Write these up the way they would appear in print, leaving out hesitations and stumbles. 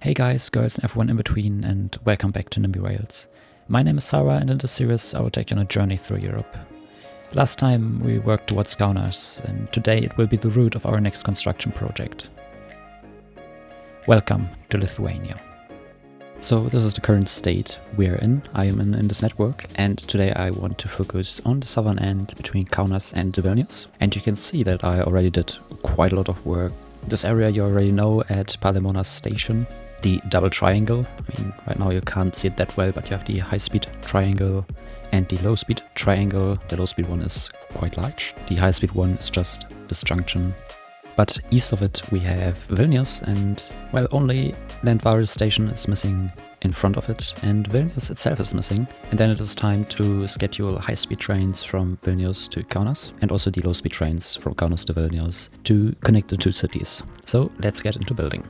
Hey guys, girls and everyone in between, and welcome back to Nimby Rails. My name is Sarah, and in this series I will take you on a journey through Europe. Last time we worked towards Kaunas, and today it will be the route of our next construction project. Welcome to Lithuania. So this is the current state we're in. I am in this network, and today I want to focus on the southern end between Kaunas and Vilnius. And you can see that I already did quite a lot of work. This area you already know at Palemonas station. The double triangle. I mean, right now you can't see it that well, but you have the high-speed triangle and the low-speed triangle. The low-speed one is quite large. The high-speed one is just this junction. But east of it we have Vilnius, and well, only Landus station is missing in front of it, and Vilnius itself is missing. And then it is time to schedule high-speed trains from Vilnius to Kaunas, and also the low-speed trains from Kaunas to Vilnius to connect the two cities. So let's get into building.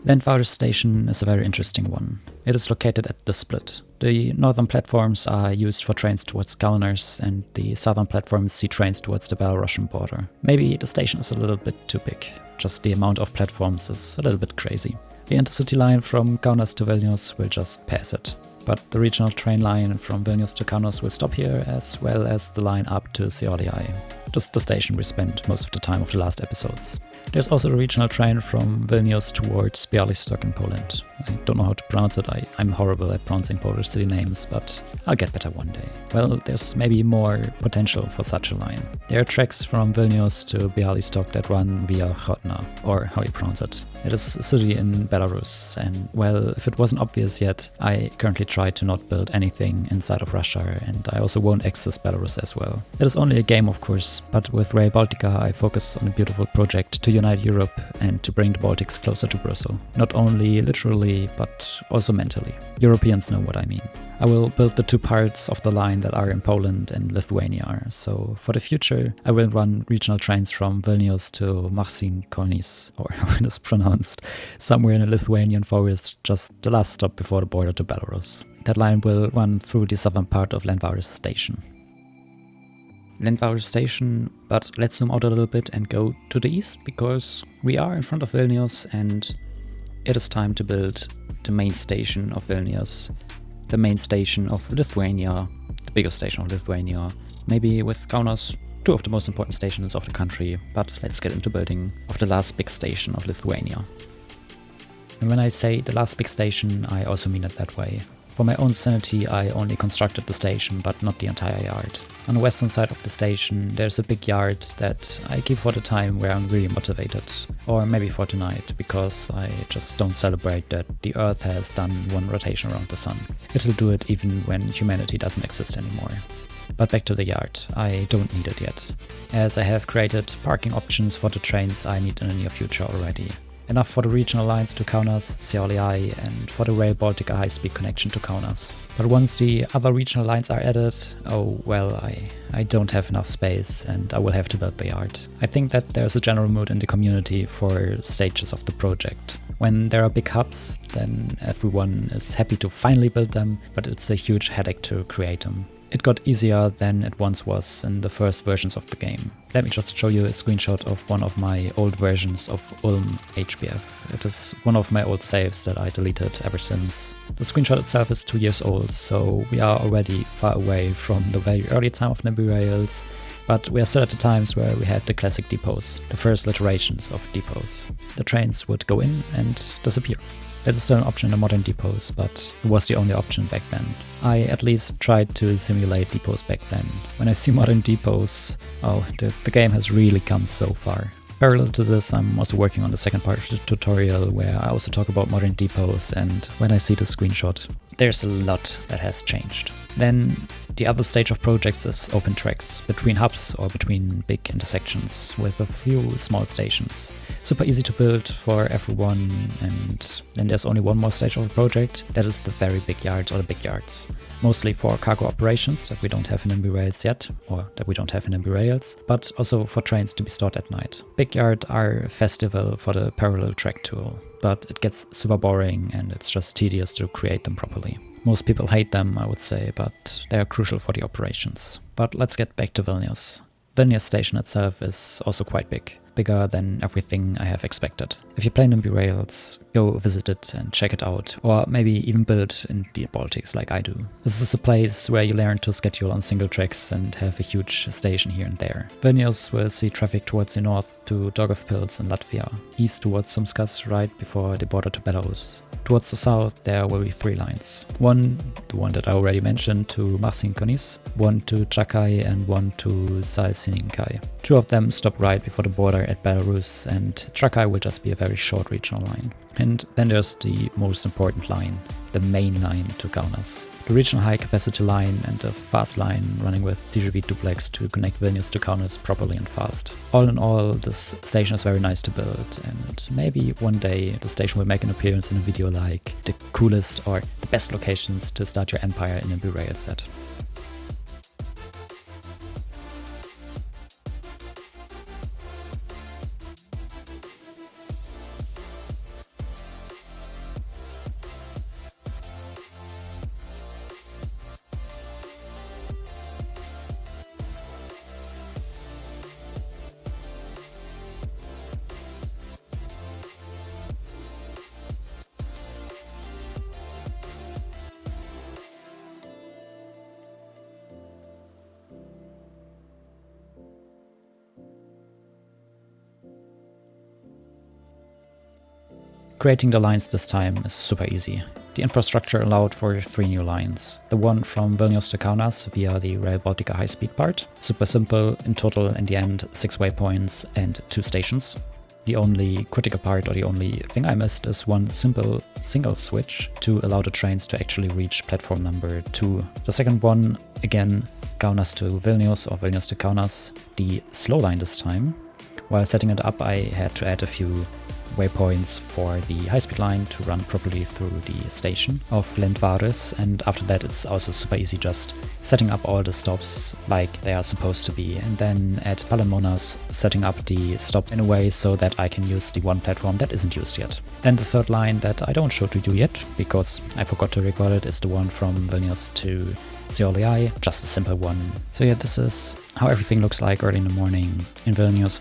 Landus station is a very interesting one. It is located at the split. The northern platforms are used for trains towards Kaunas, and the southern platforms see trains towards the Belarusian border. Maybe the station is a little bit too big. Just the amount of platforms is a little bit crazy. The intercity line from Kaunas to Vilnius will just pass it. But the regional train line from Vilnius to Kaunas will stop here, as well as the line up to Šiauliai. This is the station we spent most of the time of the last episodes. There's also a regional train from Vilnius towards Białystok in Poland. I don't know how to pronounce it. I'm horrible at pronouncing Polish city names, but I'll get better one day. Well, there's maybe more potential for such a line. There are tracks from Vilnius to Białystok that run via Chodna, or how you pronounce it. It is a city in Belarus, and well, if it wasn't obvious yet, I currently try to not build anything inside of Russia, and I also won't access Belarus as well. It is only a game, of course, but with Rail Baltica I focus on a beautiful project to unite Europe and to bring the Baltics closer to Brussels. Not only literally, but also mentally. Europeans know what I mean. I will build the two parts of the line that are in Poland and Lithuania, so for the future I will run regional trains from Vilnius to Marcinkonys, or how it is pronounced, somewhere in the Lithuanian forest, just the last stop before the border to Belarus. That line will run through the southern part of Landus station. Landus station, but let's zoom out a little bit and go to the east, because we are in front of Vilnius and it is time to build the main station of Vilnius. The main station of Lithuania, the biggest station of Lithuania, maybe with Kaunas, two of the most important stations of the country, but let's get into building of the last big station of Lithuania. And when I say the last big station, I also mean it that way. For my own sanity, I only constructed the station, but not the entire yard. On the western side of the station, there's a big yard that I keep for the time where I'm really motivated. Or maybe for tonight, because I just don't celebrate that the Earth has done one rotation around the sun. It'll do it even when humanity doesn't exist anymore. But back to the yard, I don't need it yet, as I have created parking options for the trains I need in the near future already. Enough for the regional lines to Kaunas, Šiauliai, and for the Rail Baltica high-speed connection to Kaunas. But once the other regional lines are added, oh well, I don't have enough space and I will have to build the yard. I think that there's a general mood in the community for stages of the project. When there are big hubs, then everyone is happy to finally build them, but it's a huge headache to create them. It got easier than it once was in the first versions of the game. Let me just show you a screenshot of one of my old versions of Ulm HBF. It is one of my old saves that I deleted ever since. The screenshot itself is 2 years old, so we are already far away from the very early time of Nimby Rails, but we are still at the times where we had the classic depots, the first iterations of depots. The trains would go in and disappear. It is still an option in the modern depots, but it was the only option back then. I at least tried to simulate depots back then. When I see modern depots, oh, the game has really come so far. Parallel to this, I'm also working on the second part of the tutorial where I also talk about modern depots, and when I see the screenshot, there's a lot that has changed. Then the other stage of projects is open tracks between hubs or between big intersections with a few small stations. Super easy to build for everyone, and then there's only one more stage of the project, that is the very big yards or the big yards. Mostly for cargo operations that we don't have in Nimby Rails yet, or that we don't have in Nimby Rails, but also for trains to be stored at night. Big yards are a festival for the parallel track tool, but it gets super boring and it's just tedious to create them properly. Most people hate them, I would say, but they are crucial for the operations. But let's get back to Vilnius. Vilnius station itself is also quite big. Bigger than everything I have expected. If you play Nimby Rails, go visit it and check it out, or maybe even build in the Baltics like I do. This is a place where you learn to schedule on single tracks and have a huge station here and there. Vilnius will see traffic towards the north to Daugavpils in Latvia, east towards Sumskas right before the border to Belarus. Towards the south there will be 3 lines. One, the one that I already mentioned, to Marcinkonis, one to Trakai and one to Salsininkai. 2 of them stop right before the border at Belarus, and Trakai will just be a very short regional line. And then there's the most important line, the main line to Kaunas. The regional high capacity line and the fast line running with TGV duplex to connect Vilnius to Kaunas properly and fast. All in all, this station is very nice to build, and maybe one day the station will make an appearance in a video like the coolest or the best locations to start your empire in a Nimby Rails set. Creating the lines this time is super easy. The infrastructure allowed for 3 new lines. The one from Vilnius to Kaunas via the Rail Baltica high-speed part. Super simple, in total in the end 6 waypoints and 2 stations. The only critical part, or the only thing I missed, is one simple single switch to allow the trains to actually reach platform number 2. The second one, again, Kaunas to Vilnius or Vilnius to Kaunas, the slow line this time. While setting it up, I had to add a few waypoints for the high-speed line to run properly through the station of Landus, and after that it's also super easy just setting up all the stops like they are supposed to be, and then at Palemonas setting up the stops in a way so that I can use the one platform that isn't used yet. Then the third line that I don't show to you yet because I forgot to record it is the one from Vilnius to Seoliai, just a simple one. So yeah, this is how everything looks like early in the morning in Vilnius.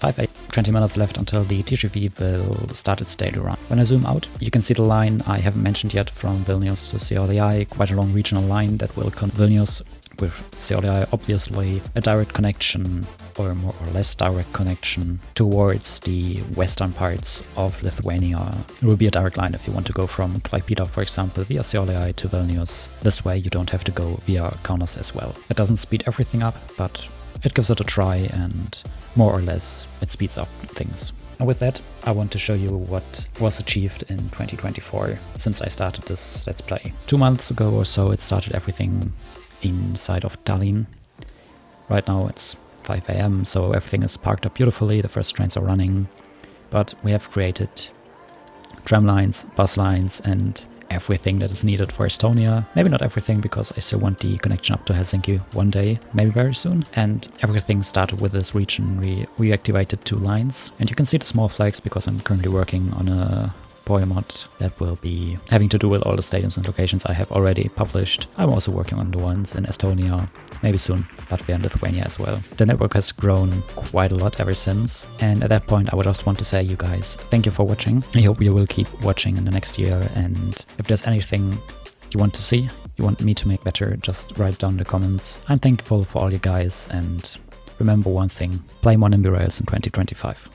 20 minutes left until the TGV will start its daily run. When I zoom out, you can see the line I haven't mentioned yet from Vilnius to Seoliai, quite a long regional line that will connect Vilnius with Seoliai, obviously a direct connection, or more or less direct connection, towards the western parts of Lithuania. It will be a direct line if you want to go from Klaipėda, for example, via Seoliai to Vilnius. This way you don't have to go via Kaunas as well. It doesn't speed everything up, but it gives it a try, and more or less it speeds up things. And with that, I want to show you what was achieved in 2024 since I started this Let's Play. 2 months ago or so it started everything inside of Tallinn. Right now it's 5 AM, so everything is parked up beautifully, the first trains are running, but we have created tram lines, bus lines, and everything that is needed for Estonia. Maybe not everything, because I still want the connection up to Helsinki one day, maybe very soon. And everything started with this region. We reactivated 2 lines, and you can see the small flags because I'm currently working on a mod that will be having to do with all the stadiums and locations I have already published. I'm also working on the ones in Estonia, maybe soon Latvia and Lithuania as well. The network has grown quite a lot ever since, and at that point I would just want to say, you guys, thank you for watching. I hope you will keep watching in the next year, and if there's anything you want to see, you want me to make better, just write down in the comments. I'm thankful for all you guys, and remember one thing, play more Nimby Rails in 2025.